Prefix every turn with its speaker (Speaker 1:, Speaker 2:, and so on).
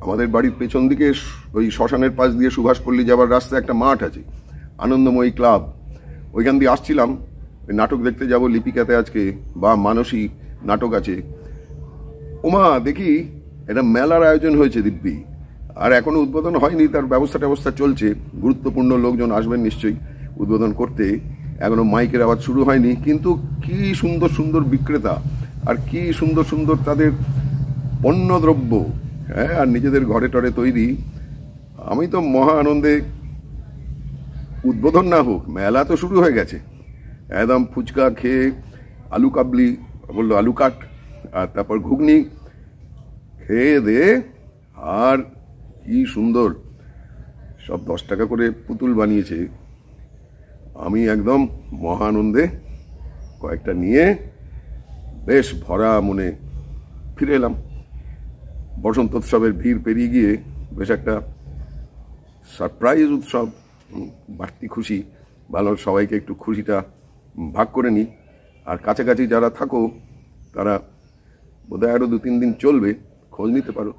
Speaker 1: আমাদের বাড়ির পেছন দিকে ওই শ্মশানের পাশ দিয়ে সুভাষপল্লী যাওয়ার রাস্তায় একটা মাঠ আছে, আনন্দময়ী ক্লাব। ওইখান দিয়ে আসছিলাম, ওই নাটক দেখতে যাব লিপিকাতে আজকে, বা মানসী নাটক আছে। ওমা দেখি এটা মেলার আয়োজন হয়েছে দিব্যি, আর এখনো উদ্বোধন হয়নি, তার ব্যবস্থা চলছে। গুরুত্বপূর্ণ লোকজন আসবেন নিশ্চয়ই উদ্বোধন করতে। এখনো মাইকের আওয়াজ শুরু হয়নি, কিন্তু কি সুন্দর সুন্দর বিক্রেতা, আর কি সুন্দর সুন্দর তাদের পণ্যদ্রব্য, হ্যাঁ, আর নিজেদের ঘরে টরে তৈরি। আমি তো মহা আনন্দে, উদ্বোধন না হোক, মেলা তো শুরু হয়ে গেছে। একদম ফুচকা খেয়ে, আলু কাবলি বললো, আলু কাট, আর তারপর ঘুগনি খেয়ে দে। আর কি সুন্দর সব 10 টাকা করে পুতুল বানিয়েছে। আমি একদম মহা আনন্দে কয়েকটা নিয়ে বেশ ভরা মনে ফিরে এলাম। বসন্ত উৎসবের ভিড় পেরিয়ে গিয়ে বেশ একটা সারপ্রাইজ উৎসব, বাড়তি খুশি। ভালো, সবাইকে একটু খুশিটা ভাগ করে নিই। আর কাছাকাছি যারা থাকো তারা বোধহয় আরও 2-3 দিন চলবে, খোঁজ নিতে পারো।